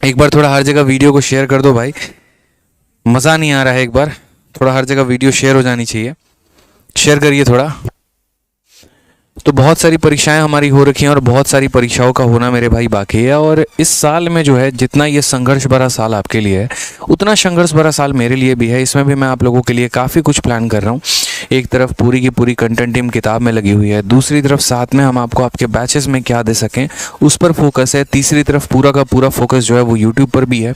एक बार थोड़ा हर जगह वीडियो को शेयर कर दो भाई, मज़ा नहीं आ रहा है। एक बार थोड़ा हर जगह वीडियो शेयर हो जानी चाहिए, शेयर करिए थोड़ा। तो बहुत सारी परीक्षाएं हमारी हो रखी हैं और बहुत सारी परीक्षाओं का होना मेरे भाई बाकी है। और इस साल में जो है, जितना ये संघर्ष भरा साल आपके लिए है, उतना संघर्ष भरा साल मेरे लिए भी है। इसमें भी मैं आप लोगों के लिए काफ़ी कुछ प्लान कर रहा हूँ। एक तरफ पूरी की पूरी कंटेंट टीम किताब में लगी हुई है, दूसरी तरफ साथ में हम आपको आपके बैचेस में क्या दे सकें उस पर फोकस है, तीसरी तरफ पूरा का पूरा फोकस जो है वो यूट्यूब पर भी है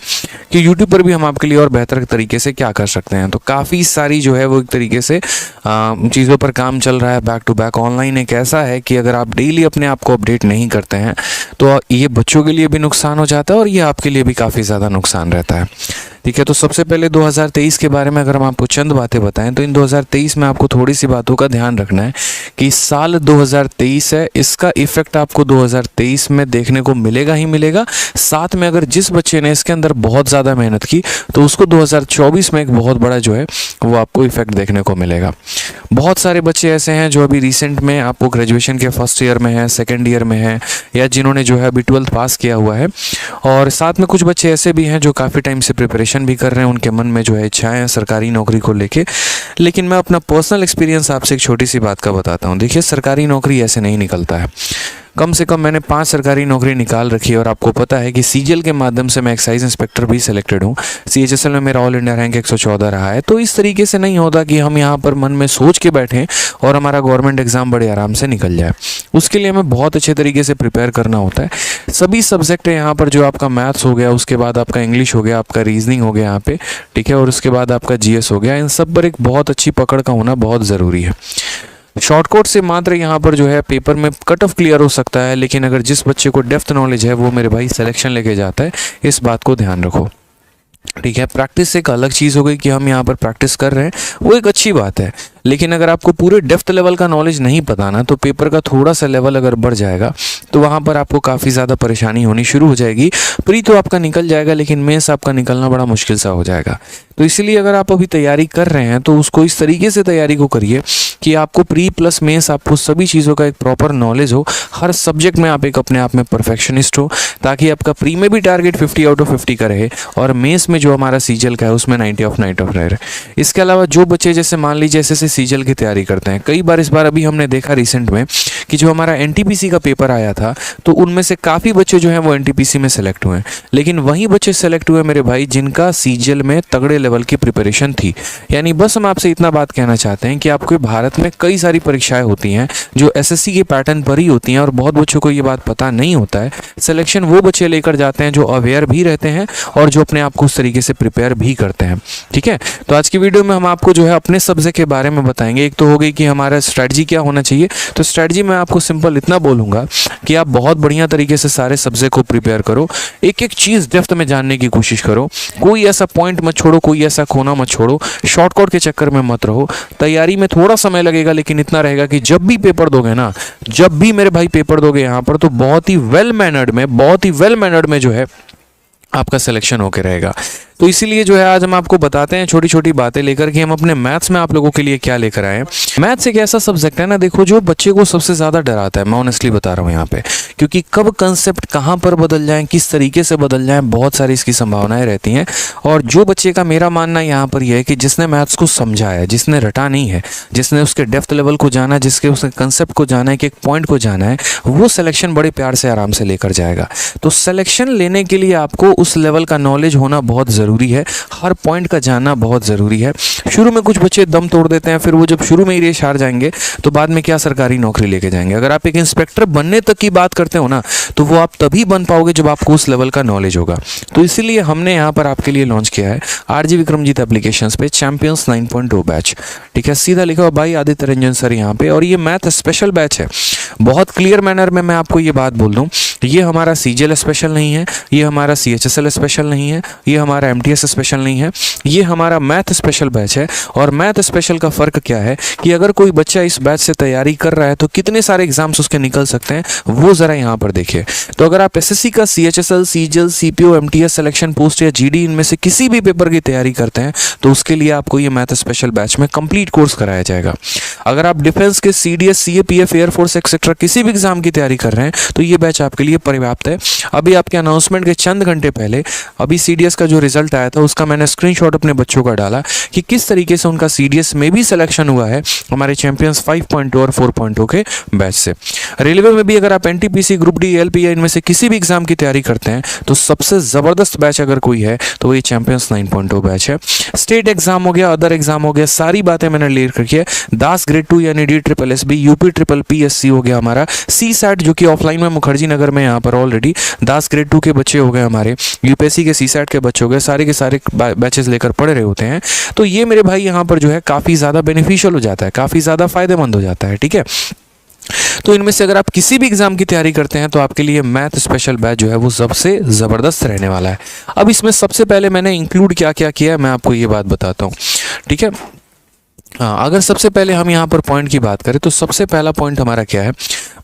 कि यूट्यूब पर भी हम आपके लिए और बेहतर तरीके से क्या कर सकते हैं। तो काफ़ी सारी जो है वो एक तरीके से चीज़ों पर काम चल रहा है। बैक टू बैक ऑनलाइन एक ऐसा है कि अगर आप डेली अपने आप को अपडेट नहीं करते हैं तो ये बच्चों के लिए भी नुकसान हो जाता है और ये आपके लिए भी काफ़ी ज़्यादा नुकसान रहता है। ठीक है, तो सबसे पहले 2023 के बारे में अगर हम आपको चंद बातें बताएं तो इन 2023 में आपको थोड़ी सी बातों का ध्यान रखना है कि साल 2023 है, इसका इफेक्ट आपको 2023 में देखने को मिलेगा ही मिलेगा। साथ में अगर जिस बच्चे ने इसके अंदर बहुत ज़्यादा मेहनत की तो उसको 2024 में एक बहुत बड़ा जो है वो आपको इफेक्ट देखने को मिलेगा। बहुत सारे बच्चे ऐसे हैं जो अभी रिसेंट में आपको ग्रेजुएशन के फर्स्ट ईयर में हैं, सेकेंड ईयर में हैं, या जिन्होंने जो है अभी 12th पास किया हुआ है। और साथ में कुछ बच्चे ऐसे भी हैं जो काफ़ी टाइम से प्रिपरेशन भी कर रहे हैं, उनके मन में जो है इच्छाएं हैं सरकारी नौकरी को लेके। लेकिन मैं अपना पर्सनल एक्सपीरियंस आपसे एक छोटी सी बात का बताता हूँ। देखिए, सरकारी नौकरी ऐसे नहीं निकलता है। कम से कम मैंने 5 सरकारी नौकरी निकाल रखी है और आपको पता है कि सीजीएल के माध्यम से मैं एक्साइज इंस्पेक्टर भी सिलेक्टेड हूँ। सीएचएसएल में मेरा ऑल इंडिया रैंक 114 रहा है। तो इस तरीके से नहीं होता कि हम यहाँ पर मन में सोच के बैठें और हमारा गवर्नमेंट एग्जाम बड़े आराम से निकल जाए। उसके लिए हमें बहुत अच्छे तरीके से प्रिपेयर करना होता है। सभी सब्जेक्ट है यहाँ पर, जो आपका मैथ्स हो गया, उसके बाद आपका इंग्लिश हो गया, आपका रीजनिंग हो गया यहाँ पे, ठीक है, और उसके बाद आपका जीएस हो गया। इन सब पर एक बहुत अच्छी पकड़ का होना बहुत ज़रूरी है। शॉर्टकट से मात्र यहाँ पर जो है पेपर में कट ऑफ क्लियर हो सकता है, लेकिन अगर जिस बच्चे को डेप्थ नॉलेज है वो मेरे भाई सिलेक्शन लेके जाता है। इस बात को ध्यान रखो, ठीक है। प्रैक्टिस एक अलग चीज़ हो गई कि हम यहाँ पर प्रैक्टिस कर रहे हैं, वो एक अच्छी बात है। लेकिन अगर आपको पूरे डेप्थ लेवल का नॉलेज नहीं पता ना, तो पेपर का थोड़ा सा लेवल अगर बढ़ जाएगा तो वहाँ पर आपको काफ़ी ज़्यादा परेशानी होनी शुरू हो जाएगी। प्री तो आपका निकल जाएगा, लेकिन मेंस आपका निकलना बड़ा मुश्किल सा हो जाएगा। तो इसीलिए अगर आप अभी तैयारी कर रहे हैं तो उसको इस तरीके से तैयारी को करिए कि आपको प्री प्लस मेंस आपको सभी चीज़ों का एक प्रॉपर नॉलेज हो। हर सब्जेक्ट में आप एक अपने आप में परफेक्शनिस्ट हो, ताकि आपका प्री में भी टारगेट 50 आउट ऑफ 50 का रहे और मेंस में जो हमारा सीजीएल का है उसमें 90 ऑफ 90 ऑफ रहे। इसके अलावा जो बच्चे जैसे मान लीजिए जैसे सीजीएल की तैयारी करते हैं, कई बार इस बार अभी हमने देखा रिसेंट में कि जो हमारा एनटीपीसी का पेपर आया था तो उनमें से काफ़ी बच्चे जो हैं वो एनटीपीसी में सेलेक्ट हुए हैं। लेकिन वही बच्चे सेलेक्ट हुए मेरे भाई जिनका सीजीएल में तगड़े लेवल की प्रिपरेशन थी। यानी बस हम आपसे इतना बात कहना चाहते हैं कि आपके भारत में कई सारी परीक्षाएं होती हैं जो एसएससी के पैटर्न पर ही होती हैं और बहुत बच्चों को ये बात पता नहीं होता है। सिलेक्शन वो बच्चे लेकर जाते हैं जो अवेयर भी रहते हैं और जो अपने आप को उस तरीके से प्रिपेयर भी करते हैं, ठीक है। तो आज की वीडियो में हम आपको जो है अपने सब्जेक्ट के बारे में बताएंगे। एक तो हो गई कि हमारा स्ट्रैटेजी क्या होना चाहिए। तो स्ट्रैटेजी मैं आपको सिंपल इतना बोलूँगा कि आप बहुत बढ़िया तरीके से सारे सब्जेक्ट को प्रिपेयर करो, एक एक चीज़ डेप्थ में जानने की कोशिश करो, कोई ऐसा पॉइंट मत छोड़ो, कोई ऐसा खोना मत छोड़ो, शॉर्टकट के चक्कर में मत रहो। तैयारी में थोड़ा समय लगेगा, लेकिन इतना रहेगा कि जब भी पेपर दोगे ना, जब भी मेरे भाई पेपर दोगे यहाँ पर, तो बहुत ही वेल मैनर्ड में जो है आपका सिलेक्शन होके रहेगा। तो इसीलिए जो है आज हम आपको बताते हैं छोटी छोटी बातें लेकर कि हम अपने मैथ्स में आप लोगों के लिए क्या लेकर आए हैं। मैथ्स एक ऐसा सब्जेक्ट है ना, देखो, जो बच्चे को सबसे ज़्यादा डराता है। मैं ऑनेस्टली बता रहा हूँ यहाँ पे, क्योंकि कब कंसेप्ट कहाँ पर बदल जाएं, किस तरीके से बदल जाएं, बहुत सारी इसकी संभावनाएं रहती हैं। और जो बच्चे का, मेरा मानना यहाँ पर यह है कि जिसने मैथ्स को समझा है, जिसने रटा नहीं है, जिसने उसके डेप्थ लेवल को जाना, जिसके उसके कंसेप्ट को जाना है, कि एक पॉइंट को जाना है, वो सिलेक्शन बड़े प्यार से आराम से लेकर जाएगा। तो सिलेक्शन लेने के लिए आपको उस लेवल का नॉलेज होना बहुत ज़रूरी है, हर पॉइंट का जानना बहुत ज़रूरी है। शुरू में कुछ बच्चे दम तोड़ देते हैं, फिर वो जब शुरू में ही रेस हार जाएंगे तो बाद में क्या सरकारी नौकरी लेके जाएंगे। अगर आप एक इंस्पेक्टर बनने तक की बात करते हो ना, तो वो आप तभी बन पाओगे जब आपको उस लेवल का नॉलेज होगा। तो इसीलिए हमने यहाँ पर आपके लिए लॉन्च किया है आरजी विक्रमजीत एप्लीकेशंस पे चैंपियंस 9.2 बैच, ठीक है। सीधा लिखा हुआ भाई आदित्य रंजन सर यहाँ पे, और ये मैथ स्पेशल बैच है। बहुत क्लियर मैनर में मैं आपको ये बात बोल दूं, ये हमारा सीजीएल स्पेशल नहीं है, ये हमारा सीएचएसएल स्पेशल नहीं है, ये हमारा एमटीएस स्पेशल नहीं है, ये हमारा मैथ स्पेशल बैच है। और मैथ स्पेशल का फ़र्क क्या है कि अगर कोई बच्चा इस बैच से तैयारी कर रहा है तो कितने सारे एग्जाम्स उसके निकल सकते हैं, वो ज़रा यहाँ पर देखिए। तो अगर आप एसएससी का CHSL, CGL, CPO, MTS, selection post या जीडी, इनमें से किसी भी पेपर की तैयारी करते हैं तो उसके लिए आपको ये मैथ स्पेशल बैच में कंप्लीट कोर्स कराया जाएगा। अगर आप डिफेंस के सीडीएस, सीएपीएफ, एयरफोर्स एक्सेट्रा किसी भी एग्जाम की तैयारी कर रहे हैं तो ये बैच आपके लिए लिए पर्याप्त है। अभी आपके अनाउंसमेंट के चंद घंटे पहले अभी सीडीएस का जो रिजल्ट आया था उसका मैंने स्क्रीनशॉट अपने बच्चों का डाला कि किस तरीके से उनका सीडीएस में भी सिलेक्शन हुआ है हमारे चैंपियंस 5.2 और 4.0 के बैच से। रेलवे में भी अगर आप एनटीपीसी, ग्रुप डी, एलपीए इनमें से किसी भी एग्जाम की तैयारी करते हैं तो सबसे ज़बरदस्त बैच अगर कोई है तो ये चैंपियंस 9.0 बैच है। स्टेट एग्जाम हो गया, अदर एग्जाम हो गया, सारी बातें मैंने क्लियर करके है। दास ग्रेड 2 यानी DSSB, यूपी ट्रिपल PSC हो गया हमारा, CSAT जो कि ऑफलाइन में मुखर्जी नगर में यहाँ पर ऑलरेडी दास ग्रेड 2 के बच्चे हो गए हमारे, यूपीएससी के CSAT के बच्चे हो गए, सारे के सारे बैचेस लेकर पढ़ रहे होते हैं। तो ये मेरे भाई यहाँ पर जो है काफ़ी ज़्यादा बेनिफिशियल हो जाता है, काफ़ी ज़्यादा फायदेमंद हो जाता है। ठीक है, तो इनमें से अगर आप किसी भी एग्जाम की तैयारी करते हैं तो आपके लिए मैथ स्पेशल बैच जो है वो सबसे ज़बरदस्त रहने वाला है। अब इसमें सबसे पहले मैंने इंक्लूड क्या क्या किया है मैं आपको ये बात बताता हूँ। ठीक है, हाँ, अगर सबसे पहले हम यहाँ पर पॉइंट की बात करें तो सबसे पहला पॉइंट हमारा क्या है,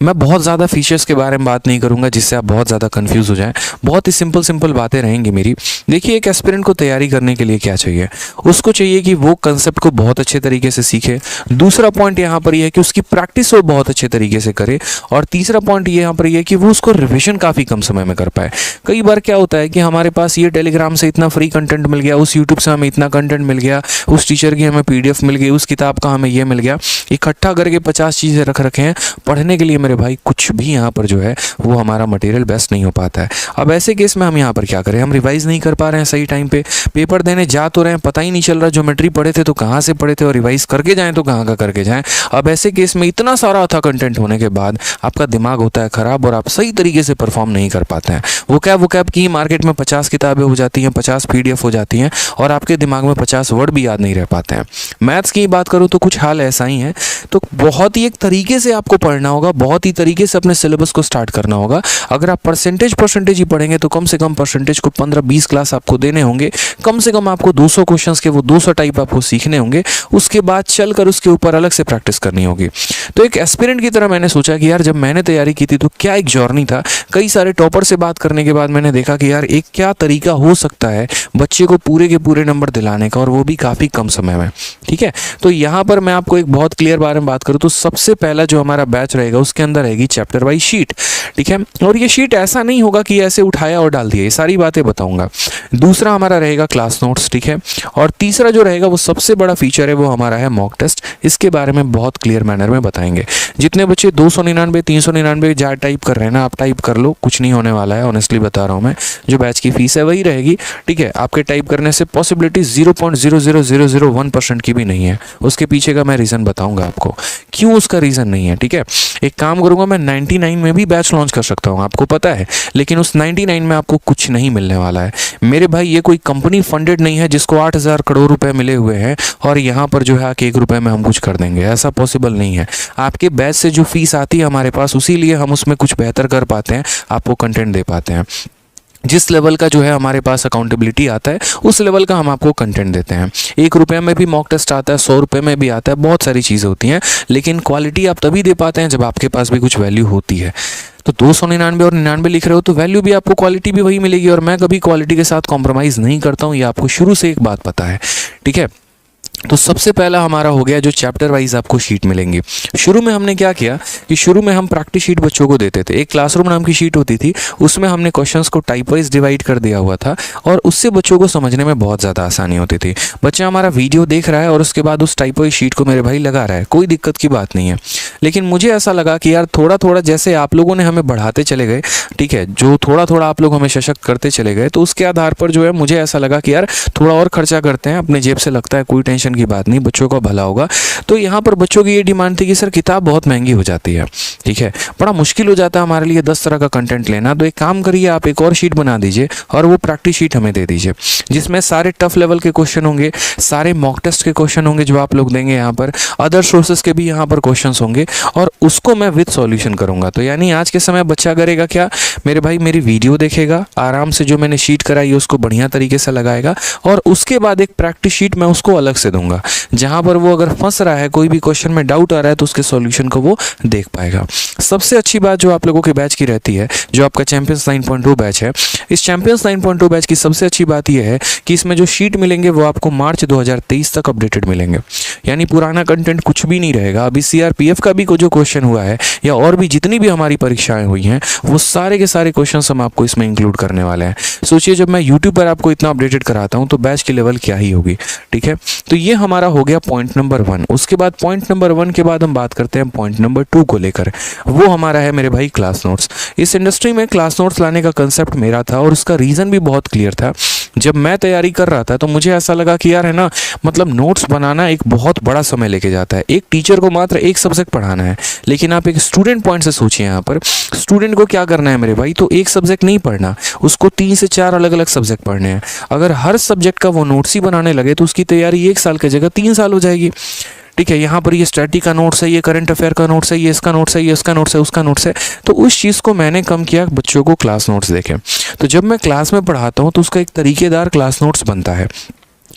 मैं बहुत ज़्यादा फीचर्स के बारे में बात नहीं करूँगा जिससे आप बहुत ज़्यादा कंफ्यूज हो जाएं, बहुत ही सिंपल बातें रहेंगी मेरी। देखिए, एक एस्पिरेंट को तैयारी करने के लिए क्या चाहिए, उसको चाहिए कि वो कंसेप्ट को बहुत अच्छे तरीके से सीखे। दूसरा पॉइंट यहाँ पर यह है कि उसकी प्रैक्टिस वो बहुत अच्छे तरीके से करे। और तीसरा पॉइंट ये यहाँ पर यह है कि वो उसको रिविजन काफ़ी कम समय में कर पाए। कई बार क्या होता है कि हमारे पास ये टेलीग्राम से इतना फ्री कंटेंट मिल गया, उस यूट्यूब से हमें इतना कंटेंट मिल गया, उस टीचर की हमें PDF मिल गई, उस किताब का हमें ये मिल गया, इकट्ठा करके 50 चीज़ें रख रखे हैं पढ़ने के लिए मेरे भाई, कुछ भी यहाँ पर जो है वो हमारा मटेरियल बेस्ट नहीं हो पाता है। अब ऐसे केस में हम यहाँ पर क्या करें, हम रिवाइज नहीं कर पा रहे हैं सही टाइम पे, पेपर देने जा तो रहे हैं, पता ही नहीं चल रहा ज्योमेट्री पढ़े थे तो कहाँ से पढ़े थे और रिवाइज करके जाएं तो कहाँ का करके जाएं। अब ऐसे केस में इतना सारा अच्छा कंटेंट होने के बाद आपका दिमाग होता है ख़राब और आप सही तरीके से परफॉर्म नहीं कर पाते हैं। वो कैब की मार्केट में 50 किताबें हो जाती हैं, 50 PDF हो जाती हैं और आपके दिमाग में 50 वर्ड भी याद नहीं रह पाते हैं। मैथ्स की बात करूँ तो कुछ हाल ऐसा ही है। तो बहुत ही एक तरीके से आपको पढ़ना होगा, बहुत ही तरीके से अपने सिलेबस को स्टार्ट करना होगा। अगर आप परसेंटेज ही पढ़ेंगे तो कम से कम परसेंटेज को 15-20 क्लास आपको देने होंगे, कम से कम आपको 200 क्वेश्चंस के वो 200 टाइप आपको सीखने होंगे, उसके बाद चलकर उसके ऊपर अलग से प्रैक्टिस करनी होगी। तो एक एस्पिरेंट की तरह मैंने सोचा कि यार जब मैंने तैयारी की थी तो क्या एक जर्नी था। कई सारे टॉपर से बात करने के बाद मैंने देखा कि यार एक क्या तरीका हो सकता है बच्चे को पूरे के पूरे नंबर दिलाने का, और वो भी काफ़ी कम समय में। ठीक है, तो यहाँ पर मैं आपको एक बहुत क्लियर बारे में बात करूँ तो सबसे पहला जो हमारा बैच रहेगा उसके अंदर रहेगी चैप्टर वाइज शीट। ठीक है, और ये शीट ऐसा नहीं होगा कि ऐसे उठाया और डाल दिया, ये सारी बातें बताऊंगा। दूसरा हमारा रहेगा क्लास नोट्स। ठीक है, और तीसरा जो रहेगा वो सबसे बड़ा फीचर है वो हमारा है मॉक टेस्ट। इसके बारे में बहुत क्लियर मैनर में बताएंगे। जितने बच्चे 299 399 जा टाइप कर रहे हैं ना, आप टाइप कर लो, कुछ नहीं होने वाला है, ऑनेस्टली बता रहा हूँ मैं। जो बैच की फीस है वही रहेगी। ठीक है, आपके टाइप करने से पॉसिबिलिटी 0.00001% की भी नहीं है। उसके पीछे का मैं रीज़न बताऊंगा आपको क्यों उसका रीज़न नहीं है। ठीक है, एक काम करूंगा मैं 99 में भी बैच लॉन्च कर सकता हूं, आपको पता है, लेकिन उस 99 में आपको कुछ नहीं मिलने वाला है मेरे भाई। ये कोई कंपनी फंडेड नहीं है जिसको 8,000 करोड़ रुपए मिले हुए हैं और यहाँ पर जो है कि 1 रुपए में हम कुछ कर देंगे, ऐसा पॉसिबल नहीं है। आपके बैच से जो फीस आती है हमारे पास, उसी लिए हम उसमें कुछ बेहतर कर पाते हैं, आपको कंटेंट दे पाते हैं। जिस लेवल का जो है हमारे पास अकाउंटेबिलिटी आता है उस लेवल का हम आपको कंटेंट देते हैं। 1 रुपये में भी मॉक टेस्ट आता है, 100 रुपये में भी आता है, बहुत सारी चीज़ें होती हैं, लेकिन क्वालिटी आप तभी दे पाते हैं जब आपके पास भी कुछ वैल्यू होती है। तो 299 और 99 लिख रहे हो तो वैल्यू भी आपको, क्वालिटी भी वही मिलेगी, और मैं कभी क्वालिटी के साथ कॉम्प्रोमाइज़ नहीं करता हूँ, ये आपको शुरू से एक बात पता है। ठीक है, तो सबसे पहला हमारा हो गया जो चैप्टर वाइज आपको शीट मिलेंगी। शुरू में हमने क्या किया कि शुरू में हम प्रैक्टिस शीट बच्चों को देते थे। एक क्लासरूम नाम की शीट होती थी, उसमें हमने क्वेश्चंस को टाइप वाइज डिवाइड कर दिया हुआ था और उससे बच्चों को समझने में बहुत ज़्यादा आसानी होती थी। बच्चा हमारा वीडियो देख रहा है और उसके बाद उस टाइप वाइज शीट को मेरे भाई लगा रहा है, कोई दिक्कत की बात नहीं है। लेकिन मुझे ऐसा लगा कि यार थोड़ा थोड़ा जैसे आप लोगों ने हमें बढ़ाते चले गए, ठीक है, जो थोड़ा थोड़ा आप लोग हमें सशक्त करते चले गए, तो उसके आधार पर जो है मुझे ऐसा लगा कि यार थोड़ा और खर्चा करते हैं अपने जेब से, लगता है कोई टेंशन की बात नहीं, बच्चों का भला होगा। तो यहाँ पर बच्चों की ये डिमांड थी कि सर किताब बहुत महंगी हो जाती है, ठीक है, बड़ा मुश्किल हो जाता है हमारे लिए 10 तरह का कंटेंट लेना, तो एक काम करिए आप एक और शीट बना दीजिए और वो प्रैक्टिस शीट हमें दे दीजिए, जिसमें सारे टफ लेवल के क्वेश्चन होंगे, सारे मॉक टेस्ट के क्वेश्चन होंगे जो आप लोग देंगे यहाँ पर, अदर सोर्सेज के भी यहाँ पर क्वेश्चंस होंगे और उसको मैं विद सॉल्यूशन करूँगा। तो यानी आज के समय बच्चा करेगा क्या मेरे भाई, मेरी वीडियो देखेगा आराम से, जो मैंने शीट कराई है उसको बढ़िया तरीके से लगाएगा और उसके बाद एक प्रैक्टिस शीट मैं उसको अलग से दूंगा। दूंगा, जहाँ पर वो अगर फंस रहा है, कोई भी क्वेश्चन में डाउट आ रहा है, तो उसके सॉल्यूशन को वो देख पाएगा। सबसे अच्छी बात जो आप लोगों के बैच की रहती है, जो आपका चैंपियंस 9.2 बैच है, इस चैंपियंस 9.2 बैच की सबसे अच्छी बात यह है कि इसमें जो शीट मिलेंगे वो आपको मार्च 2023 तक अपडेटेड मिलेंगे, यानी पुराना कंटेंट कुछ भी नहीं रहेगा। अभी सीआरपीएफ का भी जो क्वेश्चन हुआ है या और भी जितनी भी हमारी परीक्षाएं हुई हैं, वो सारे के सारे क्वेश्चन हम आपको इसमें इंक्लूड करने वाले हैं। सोचिए, जब मैं यूट्यूब पर आपको इतना अपडेटेड कराता हूँ तो बैच की लेवल क्या ही होगी। ठीक है, तो ये हमारा हो गया पॉइंट नंबर 1। उसके बाद पॉइंट नंबर 1 के बाद हम बात करते हैं पॉइंट नंबर 2 को लेकर। वो हमारा है मेरे भाई क्लास नोट्स। इस इंडस्ट्री में क्लास नोट्स लाने का कंसेप्ट मेरा था और उसका रीज़न भी बहुत क्लियर था। जब मैं तैयारी कर रहा था तो मुझे ऐसा लगा कि यार है ना, मतलब नोट्स बनाना एक बहुत बड़ा समय लेके जाता है। एक टीचर को मात्र एक सब्जेक्ट पढ़ाना है, लेकिन आप एक स्टूडेंट पॉइंट से सोचिए, यहाँ पर स्टूडेंट को क्या करना है मेरे भाई, तो एक सब्जेक्ट नहीं पढ़ना, उसको 3 से 4 अलग अलग सब्जेक्ट पढ़ने हैं। अगर हर सब्जेक्ट का वो नोट्स ही बनाने लगे तो उसकी तैयारी 1 साल की जगह 3 साल हो जाएगी। ठीक है, यहाँ पर ये स्टैटिक का नोट्स है, ये करंट अफेयर का नोट्स है, ये इसका नोट्स है, ये इसका नोट्स है, उसका नोट्स है। तो उस चीज़ को मैंने कम किया, बच्चों को क्लास नोट्स देखें। तो जब मैं क्लास में पढ़ाता हूँ तो उसका एक तरीकेदार क्लास नोट्स बनता है।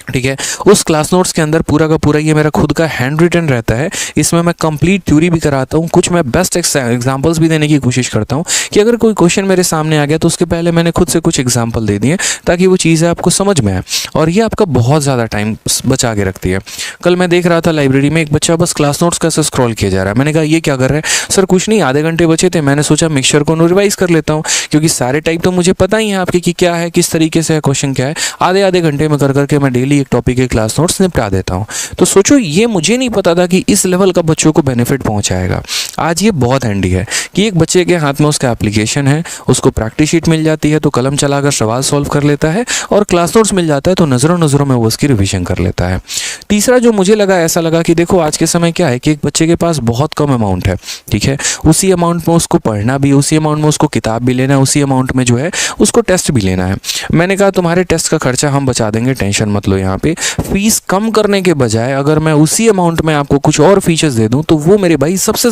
ठीक है, उस क्लास नोट्स के अंदर पूरा का पूरा ये मेरा खुद का हैंड रिटन रहता है। इसमें मैं कंप्लीट थ्योरी भी कराता हूँ, कुछ मैं बेस्ट एग्जांपल्स भी देने की कोशिश करता हूँ कि अगर कोई क्वेश्चन मेरे सामने आ गया तो उसके पहले मैंने खुद से कुछ एग्जांपल दे दिए ताकि वो चीज़ें आपको समझ में आए, और ये आपका बहुत ज़्यादा टाइम बचा के रखती है। कल मैं देख रहा था लाइब्रेरी में एक बच्चा बस क्लास नोट्स कैसे स्क्रॉल किया जा रहा है। मैंने कहा ये क्या कर रहा है सर? कुछ नहीं, आधे घंटे बचे थे, मैंने सोचा मिक्सचर को रिवाइज कर लेता हूँ, क्योंकि सारे टाइप तो मुझे पता ही है आपके कि क्या है, किस तरीके से क्वेश्चन क्या है। आधे आधे घंटे में कर करके मैं डेली एक टॉपिक के क्लास नोट्स निपटा देता हूं। तो सोचो, ये मुझे नहीं पता था कि इस लेवल का बच्चों को बेनिफिट पहुंचाएगा। आज ये बहुत हैंडी है कि एक बच्चे के हाथ में उसका एप्लीकेशन है, उसको प्रैक्टिस शीट मिल जाती है तो कलम चलाकर सवाल सॉल्व कर लेता है, और क्लास नोट्स मिल जाता है तो नज़रों नज़रों में वो उसकी रिवीजन कर लेता है। तीसरा जो मुझे लगा, ऐसा लगा कि देखो आज के समय क्या है कि एक बच्चे के पास बहुत कम अमाउंट है। ठीक है, उसी अमाउंट में उसको पढ़ना भी, उसी अमाउंट में उसको किताब भी लेना है, उसी अमाउंट में जो है उसको टेस्ट भी लेना है। मैंने कहा तुम्हारे टेस्ट का खर्चा हम बचा देंगे, टेंशन मत लो। यहाँ पे फीस कम करने के बजाय अगर मैं उसी अमाउंट में आपको कुछ और फीचर्स दे दूं तो वो मेरे भाई सबसे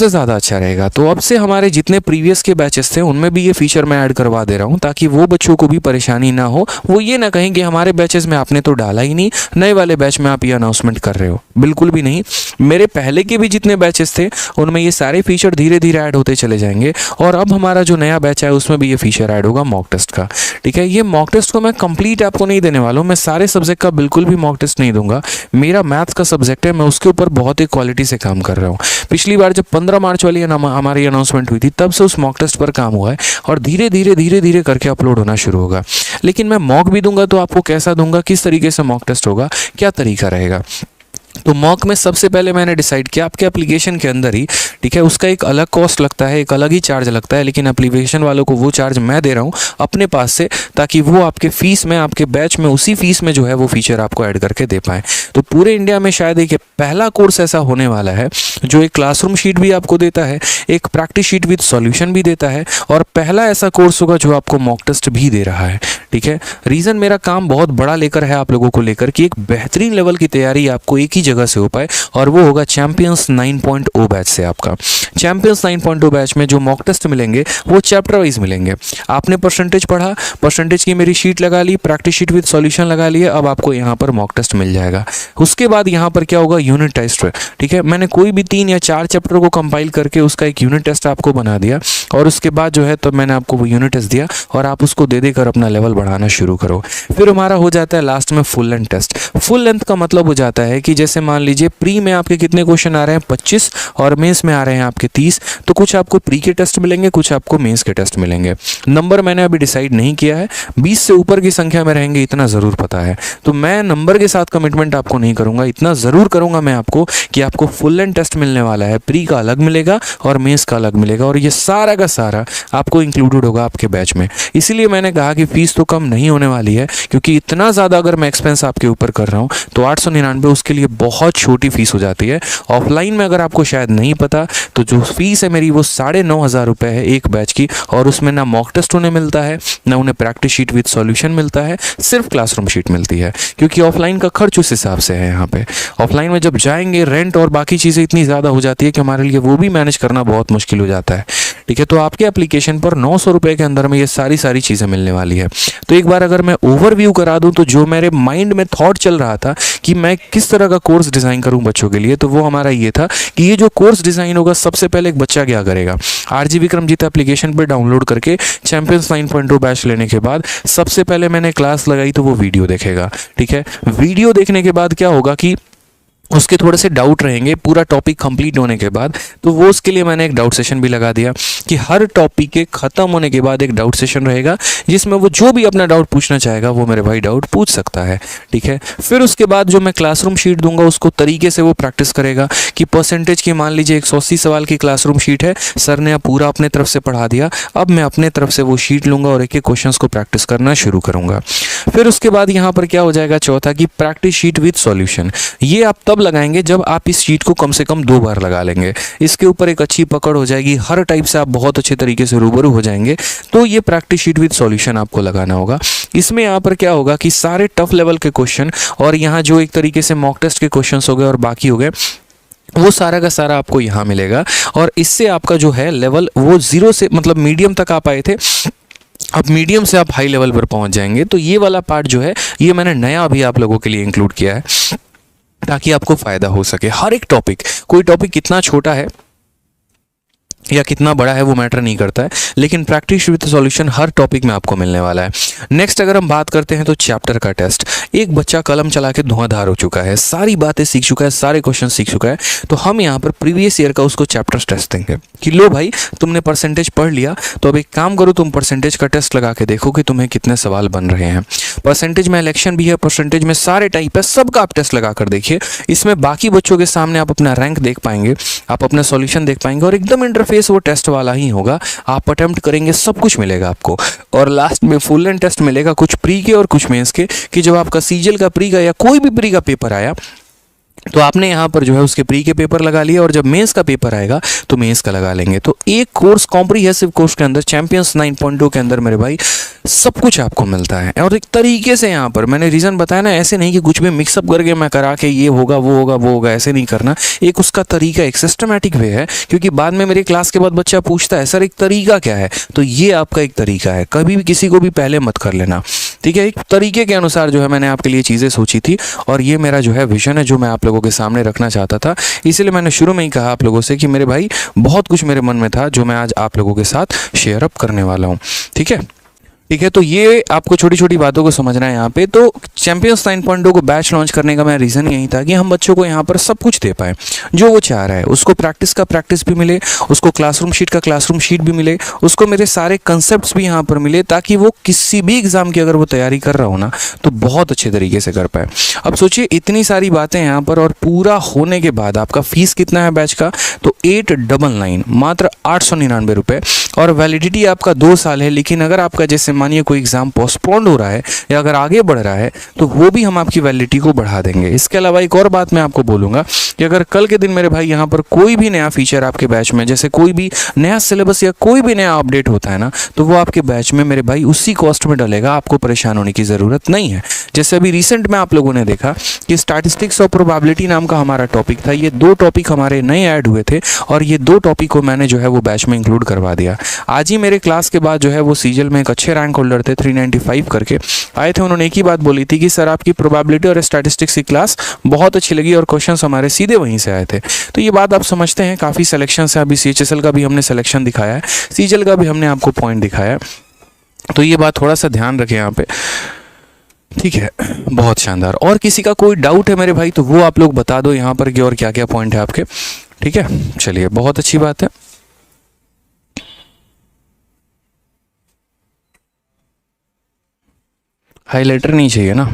ज़्यादा अच्छा रहेगा। तो अब से हमारे जितने प्रीवियस के बैचेस थे उनमें भी ये फीचर मैं ऐड करवा दे रहा हूँ, ताकि वो बच्चों को भी परेशानी ना हो। वो ये ना कहें कि हमारे बैचेस में आपने तो डाला ही नहीं, नए वाले बैच में आप ये अनाउंसमेंट कर रहे हो। बिल्कुल भी नहीं, मेरे पहले के भी जितने बैचेस थे उनमें ये सारे फीचर धीरे धीरे ऐड होते चले जाएंगे, और अब हमारा जो नया बैच है उसमें भी ये फीचर ऐड होगा मॉक टेस्ट का। ठीक है, ये मॉक टेस्ट को मैं कंप्लीट आपको नहीं देने वाला हूँ, मैं सारे सब्जेक्ट का बिल्कुल भी मॉक टेस्ट नहीं दूंगा। मेरा मैथ्स का सब्जेक्ट है, मैं उसके ऊपर बहुत ही क्वालिटी से काम कर रहा हूँ। पिछली बार जब 15 मार्च वाली हमारी अनाउंसमेंट हुई थी तब से उस मॉक टेस्ट पर काम हुआ है, और धीरे धीरे करके अपलोड होना शुरू होगा। लेकिन मैं मॉक भी दूंगा तो आपको कैसा दूंगा, किस तरीके से मॉक टेस्ट होगा, क्या तरीका रहेगा। तो मॉक में सबसे पहले मैंने डिसाइड किया आपके एप्लीकेशन के अंदर ही, ठीक है, उसका एक अलग कॉस्ट लगता है, एक अलग ही चार्ज लगता है, लेकिन एप्लीकेशन वालों को वो चार्ज मैं दे रहा हूँ अपने पास से, ताकि वो आपके फीस में, आपके बैच में, उसी फीस में जो है वो फीचर आपको ऐड करके दे पाएँ। तो पूरे इंडिया में शायद एक पहला कोर्स ऐसा होने वाला है जो एक क्लासरूम शीट भी आपको देता है, एक प्रैक्टिस शीट विद सॉल्यूशन भी देता है, और पहला ऐसा कोर्स होगा जो आपको मॉक टेस्ट भी दे रहा है। ठीक है, रीज़न मेरा काम बहुत बड़ा लेकर है आप लोगों को लेकर कि एक बेहतरीन लेवल की तैयारी आपको एक ही जगह से हो पाए, और वो होगा चैंपियंस 9.0 बैच से। आपका चैंपियंस 9.0 बैच में जो मॉक टेस्ट मिलेंगे वो चैप्टर वाइज मिलेंगे। आपने परसेंटेज पढ़ा, परसेंटेज की मेरी शीट लगा ली, प्रैक्टिस शीट विद सॉल्यूशन लगा लिए, अब आपको यहाँ पर मॉक टेस्ट मिल जाएगा। उसके बाद यहाँ पर क्या होगा, यूनिट टेस्ट। ठीक है, मैंने कोई भी 3 या 4 चैप्टर को कंपाइल करके उसका एक यूनिट टेस्ट आपको बना दिया, और उसके बाद जो है तो मैंने आपको वो यूनिट टेस्ट दिया, और आप उसको दे देकर अपना लेवल बढ़ाना शुरू करो। फिर हमारा हो जाता है लास्ट में full length test. Full length का मतलब हो जाता है कि जैसे मान लीजिए प्री में आपके कितने क्वेश्चन आ रहे हैं, 25, और मेंस में आ रहे हैं आपके 30, तो कुछ आपको प्री के टेस्ट मिलेंगे, कुछ आपको मेंस के टेस्ट मिलेंगे। नंबर मैंने अभी डिसाइड नहीं किया है, 20 से ऊपर की संख्या में रहेंगे इतना ज़रूर पता है, तो मैं नंबर के साथ कमिटमेंट आपको नहीं करूंगा। इतना ज़रूर करूंगा मैं आपको कि आपको फुल लेंथ टेस्ट मिलने वाला है, प्री का अलग मिलेगा और मेंस का अलग मिलेगा, और ये सारा का सारा आपको इंक्लूडेड होगा आपके बैच में। इसीलिए मैंने कहा कि फीस तो कम नहीं होने वाली है, क्योंकि इतना ज़्यादा अगर मैं एक्सपेंस आपके ऊपर कर रहा हूँ तो 899 उसके लिए बहुत छोटी फीस हो जाती है। ऑफलाइन में अगर आपको शायद नहीं पता तो जो फीस है मेरी वो 9,500 रुपये है एक बैच की, और उसमें ना मॉक टेस्ट उन्हें मिलता है, ना उन्हें प्रैक्टिस शीट विद सॉल्यूशन मिलता है, सिर्फ क्लासरूम शीट मिलती है, क्योंकि ऑफलाइन का खर्च उस हिसाब से है। यहाँ पे ऑफलाइन में जब जाएंगे रेंट और बाकी चीज़ें इतनी ज़्यादा हो जाती है कि हमारे लिए वो भी मैनेज करना बहुत मुश्किल हो जाता है। ठीक है। तो आपके एप्लीकेशन पर 900 रुपये के अंदर में ये सारी चीज़ें मिलने वाली है। तो एक बार अगर मैं ओवरव्यू करा दूं तो जो मेरे माइंड में थॉट चल रहा था कि मैं किस तरह का कोर्स डिज़ाइन करूं बच्चों के लिए, तो वो हमारा ये था कि ये जो कोर्स डिज़ाइन होगा, सबसे पहले एक बच्चा क्या करेगा, आरजी विक्रमजीत एप्लीकेशन पर डाउनलोड करके चैंपियंस 9.0 बैच लेने के बाद सबसे पहले मैंने क्लास लगाई तो वो वीडियो देखेगा। ठीक है, वीडियो देखने के बाद क्या होगा कि उसके थोड़े से डाउट रहेंगे पूरा टॉपिक कंप्लीट होने के बाद, तो वो उसके लिए मैंने एक डाउट सेशन भी लगा दिया कि हर टॉपिक के ख़त्म होने के बाद एक डाउट सेशन रहेगा जिसमें वो जो भी अपना डाउट पूछना चाहेगा वो मेरे भाई डाउट पूछ सकता है। ठीक है, फिर उसके बाद जो मैं क्लासरूम शीट दूंगा उसको तरीके से वो प्रैक्टिस करेगा कि परसेंटेज की मान लीजिए 180 सवाल की क्लासरूम शीट है, सर ने अब पूरा अपने तरफ से पढ़ा दिया, अब मैं अपने तरफ से वो शीट लूँगा और एक एक क्वेश्चन को प्रैक्टिस करना शुरू करूँगा। फिर उसके बाद यहाँ पर क्या हो जाएगा, चौथा कि प्रैक्टिस शीट विद सॉल्यूशन। ये आप तब लगाएंगे जब आप इस शीट को कम से कम 2 बार लगा लेंगे, इसके ऊपर एक अच्छी पकड़ हो जाएगी, हर टाइप से आप बहुत अच्छे तरीके से रूबरू हो जाएंगे। तो ये प्रैक्टिस शीट विद सॉल्यूशन आपको लगाना होगा। इसमें यहाँ पर क्या होगा कि सारे टफ लेवल के क्वेश्चन और यहाँ जो एक तरीके से मॉक टेस्ट के क्वेश्चन हो गए और बाकी हो गए, वो सारा का सारा आपको यहाँ मिलेगा। और इससे आपका जो है लेवल वो 0 से मतलब मीडियम तक आप आए थे, अब मीडियम से आप हाई लेवल पर पहुंच जाएंगे। तो ये वाला पार्ट जो है ये मैंने नया अभी आप लोगों के लिए इंक्लूड किया है ताकि आपको फ़ायदा हो सके। हर एक टॉपिक, कोई टॉपिक कितना छोटा है या कितना बड़ा है वो मैटर नहीं करता है, लेकिन practice with solution her topic में आपको मिलने वाला है। नेक्स्ट अगर हम बात करते हैं तो चैप्टर का टेस्ट। एक बच्चा कलम चला के धुआंधार हो चुका है, सारी बातें सीख चुका है, सारे क्वेश्चन सीख चुका है, तो हम यहाँ पर प्रीवियस ईयर का उसको चैप्टर टेस्ट देंगे कि लो भाई तुमने परसेंटेज पढ़ लिया, तो अब एक काम करो, तुम परसेंटेज का टेस्ट लगा के देखो कि तुम्हें कितने सवाल बन रहे हैं। परसेंटेज में इलेक्शन भी है, परसेंटेज में सारे टाइप है, सबका आप टेस्ट लगा कर देखिए। इसमें बाकी बच्चों के सामने आप अपना रैंक देख पाएंगे, आप अपना सॉल्यूशन देख पाएंगे और एकदम इंटरफेस वो टेस्ट वाला ही होगा। आप अटेम्प्ट करेंगे सब कुछ मिलेगा आपको, और लास्ट में फुल लेंथ टेस्ट मिलेगा, कुछ प्री के और कुछ मेंस के, कि जब आपका सीजीएल का प्री का या कोई भी प्री का पेपर आया तो आपने यहाँ पर जो है उसके प्री के पेपर लगा लिया और जब मेंस का पेपर आएगा तो मेंस का लगा लेंगे। तो एक कोर्स, कॉम्प्रिहेंसिव कोर्स के अंदर चैंपियंस 9.2 के अंदर मेरे भाई सब कुछ आपको मिलता है। और एक तरीके से यहाँ पर मैंने रीज़न बताया ना, ऐसे नहीं कि कुछ भी मिक्सअप करके मैं करा के ये होगा वो होगा वो होगा, ऐसे नहीं करना। एक उसका तरीका, एक सिस्टमैटिक वे है, क्योंकि बाद में मेरे क्लास के बाद बच्चा पूछता है सर एक तरीका क्या है, तो ये आपका एक तरीका है। कभी भी किसी को भी पहले मत कर लेना, ठीक है। एक तरीके के अनुसार जो है मैंने आपके लिए चीज़ें सोची थी और ये मेरा जो है विजन है जो मैं आप लोगों के सामने रखना चाहता था। इसीलिए मैंने शुरू में ही कहा आप लोगों से कि मेरे भाई बहुत कुछ मेरे मन में था जो मैं आज आप लोगों के साथ शेयर अप करने वाला हूँ, ठीक है। ठीक है, तो ये आपको छोटी छोटी बातों को समझना है यहाँ पे। तो चैंपियंस 9.2 को बैच लॉन्च करने का मेरा रीज़न यही था कि हम बच्चों को यहाँ पर सब कुछ दे पाए जो वो चाह रहा है। उसको प्रैक्टिस का प्रैक्टिस भी मिले, उसको क्लासरूम शीट का क्लासरूम शीट भी मिले, उसको मेरे सारे कंसेप्ट्स भी यहाँ पर मिले, ताकि वो किसी भी एग्ज़ाम की अगर वो तैयारी कर रहा हो ना तो बहुत अच्छे तरीके से कर पाए। अब सोचिए इतनी सारी बातें यहाँ पर, और पूरा होने के बाद आपका फीस कितना है बैच का, तो 899 मात्र 899 रुपये, और वैलिडिटी आपका 2 साल है। लेकिन अगर आपका जैसे मानिए कोई एग्जाम पोस्टपोन्ड हो रहा है या अगर आगे बढ़ रहा है तो वो भी हम आपकी वैलिडिटी को बढ़ा देंगे। इसके अलावा एक और बात मैं आपको बोलूँगा कि अगर कल के दिन मेरे भाई यहाँ पर कोई भी नया फीचर आपके बैच में, जैसे कोई भी नया सिलेबस या कोई भी नया अपडेट होता है ना, तो वो आपके बैच में मेरे भाई उसी कॉस्ट में डलेगा, आपको परेशान होने की ज़रूरत नहीं है। जैसे अभी रिसेंट में आप लोगों ने देखा कि स्टैटिस्टिक्स और प्रोबेबिलिटी नाम का हमारा टॉपिक था, ये 2 टॉपिक हमारे नए ऐड हुए थे और ये 2 टॉपिक को मैंने जो है वो बैच में इंक्लूड करवा दिया। आज ही मेरे क्लास के बाद जो है वो सीजीएल में एक अच्छे रैंक होल्डर थे, 395 करके आए थे। उन्होंने एक ही बात बोली थी कि सर आपकी प्रोबेबिलिटी और स्टैटिस्टिक्स की क्लास बहुत अच्छी लगी और क्वेश्चंस हमारे सीधे वहीं से आए थे। तो ये बात आप समझते हैं, काफ़ी सिलेक्शन है। अभी सीएचएसएल का भी हमने सिलेक्शन दिखाया है, सीजीएल का भी हमने आपको पॉइंट दिखाया है, तो ये बात थोड़ा सा ध्यान रखें यहाँ पे, ठीक है। बहुत शानदार। और किसी का कोई डाउट है मेरे भाई तो वो आप लोग बता दो यहाँ पर कि और क्या क्या पॉइंट है आपके, ठीक है। चलिए बहुत अच्छी बात है। हाइलाइटर नहीं चाहिए ना,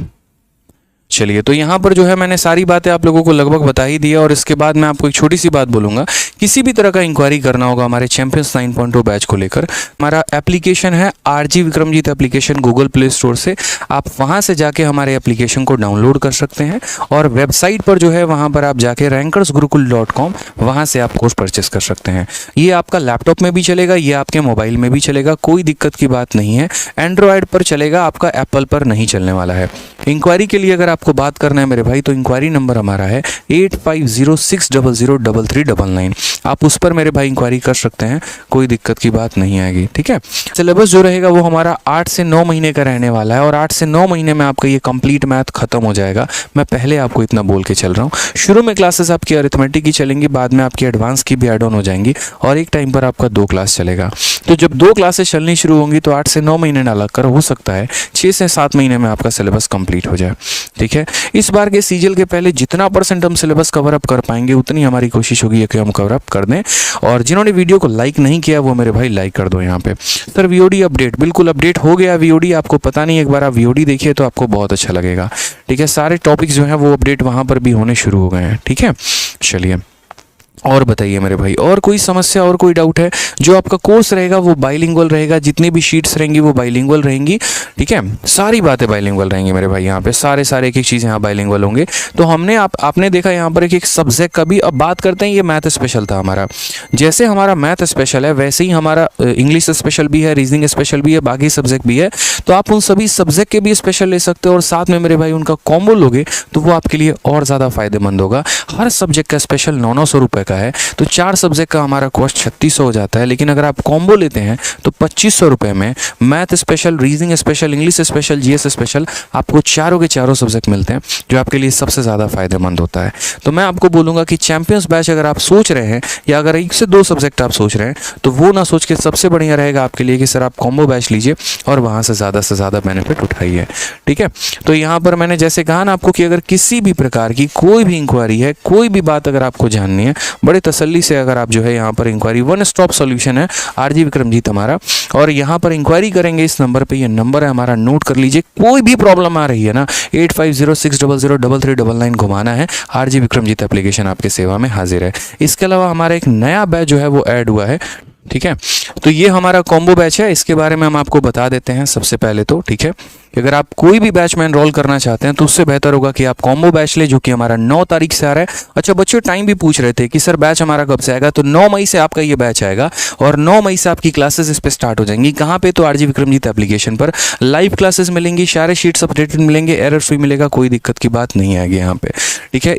चलिए। तो यहाँ पर जो है मैंने सारी बातें आप लोगों को लगभग बता ही दी है। और इसके बाद मैं आपको एक छोटी सी बात बोलूँगा, किसी भी तरह का इंक्वायरी करना होगा हमारे चैंपियंस 9.2 बैच को लेकर, हमारा एप्लीकेशन है RG Vikramjit application, Google Play Store से आप वहाँ से जाके हमारे एप्लीकेशन को डाउनलोड कर सकते हैं। और वेबसाइट पर जो है वहाँ पर आप जाके rankersgurukul.com वहाँ से आप कोर्स परचेस कर सकते हैं। ये आपका लैपटॉप में भी चलेगा, ये आपके मोबाइल में भी चलेगा, कोई दिक्कत की बात नहीं है। एंड्रॉयड पर चलेगा, आपका एप्पल पर नहीं चलने वाला है, इंक्वायरी के लिए अगर आपको बात करना है मेरे भाई तो इंक्वायरी नंबर हमारा है 8506003399। आप उस पर मेरे भाई इंक्वायरी कर सकते हैं, कोई दिक्कत की बात नहीं आएगी। ठीक है, सिलेबस जो रहेगा वो हमारा 8 से 9 महीने का रहने वाला है और 8 से 9 महीने में आपका ये कंप्लीट मैथ खत्म हो जाएगा। मैं पहले आपको इतना बोल के चल रहा हूँ। शुरू में क्लासेस आपकी अरिथमेटिक की चलेंगी, बाद में आपकी एडवांस की भी ऐड ऑन हो जाएंगी और एक टाइम पर आपका 2 क्लास चलेगा। तो जब 2 क्लासेस चलनी शुरू होंगी तो 8 से 9 महीने ना लगकर हो सकता है 6 से 7 महीने में आपका सिलेबस कंप्लीट हो जाए। ठीक है, इस बार के सीजीएल के पहले जितना परसेंट हम सिलेबस कवर अप कर पाएंगे उतनी हमारी कोशिश होगी कि हम कवर अप कर दें। और जिन्होंने वीडियो को लाइक नहीं किया वो मेरे भाई लाइक कर दो यहाँ पे। सर वीओडी अपडेट, बिल्कुल अपडेट हो गया वीओडी, आपको पता नहीं, एक बार आप वीओडी देखिए तो आपको बहुत अच्छा लगेगा। ठीक है, सारे टॉपिक्स जो हैं वो अपडेट वहाँ पर भी होने शुरू हो गए हैं। ठीक है, चलिए और बताइए मेरे भाई, और कोई समस्या और कोई डाउट है? जो आपका कोर्स रहेगा वो बाइलिंगुअल रहेगा, जितनी भी शीट्स रहेंगी वो बाइलिंगुअल रहेंगी। ठीक है, सारी बातें बाइलिंगुअल रहेंगी मेरे भाई, यहाँ पे सारे एक एक चीज़ यहाँ बाइलिंगुअल होंगे। तो हमने आपने देखा यहाँ पर एक सब्जेक्ट का भी। अब बात करते हैं, ये मैथ स्पेशल था हमारा। जैसे हमारा मैथ स्पेशल है वैसे ही हमारा इंग्लिश स्पेशल भी है, रीजनिंग स्पेशल भी है, बाकी सब्जेक्ट भी है। तो आप उन सभी सब्जेक्ट के भी स्पेशल ले सकते हो और साथ में मेरे भाई उनका कॉम्बो लोगे तो वो आपके लिए और ज़्यादा फायदेमंद होगा। हर सब्जेक्ट का स्पेशल 900 रुपये का है, तो 4 सब्जेक्ट का हमारा कॉस्ट 3600 हो जाता है। लेकिन अगर आप कॉम्बो लेते हैं तो 2500 रुपये में math special, reasoning special, English special, GS special आपको चारों के चारों सब्जेक्ट मिलते हैं, जो आपके लिए सबसे ज़्यादा फायदेमंद होता है। तो मैं आपको बोलूँगा कि चैंपियंस बैच अगर आप सोच रहे हैं या अगर 1 से 2 सब्जेक्ट आप सोच रहे हैं तो वो ना सोच के सबसे बढ़िया रहेगा आपके लिए कि सर आप कॉम्बो बैच लीजिए और वहाँ से ज़्यादा बेनिफिट उठाइए। ठीक है, तो यहाँ पर मैंने जैसे कहा ना आपको कि अगर किसी भी प्रकार की कोई भी इंक्वायरी है, कोई भी बात अगर आपको जाननी है, बड़े तसल्ली से अगर आप जो है यहाँ पर इंक्वायरी, वन स्टॉप सॉल्यूशन है आरजी विक्रमजीत हमारा, और यहाँ पर इंक्वायरी करेंगे इस नंबर पे। ये नंबर है हमारा, नोट कर लीजिए। कोई भी प्रॉब्लम आ रही है ना 8506003399 घुमाना है, आरजी विक्रमजीत एप्लीकेशन आपके सेवा में हाजिर है। इसके अलावा हमारा एक नया बैच जो है वो ऐड हुआ है। ठीक है, तो ये हमारा कॉम्बो बैच है, इसके बारे में हम आपको बता देते हैं सबसे पहले तो। ठीक है, अगर आप कोई भी बैच में एनरोल करना चाहते हैं तो उससे बेहतर होगा कि आप कॉम्बो बैच ले, जो कि हमारा 9 तारीख से आ रहा है। अच्छा बच्चों, टाइम भी पूछ रहे थे कि सर बैच हमारा कब से आएगा, तो 9 मई से आपका ये बैच आएगा और 9 मई से आपकी क्लासेस इस पर स्टार्ट हो जाएंगी। कहाँ पे? तो आरजी विक्रमजीत एप्लीकेशन पर लाइव क्लासेस मिलेंगी, सारे शीट्स अपडेटेड मिलेंगे, एरर फ्री मिलेगा, कोई दिक्कत की बात नहीं आएगी यहाँ पे। ठीक है।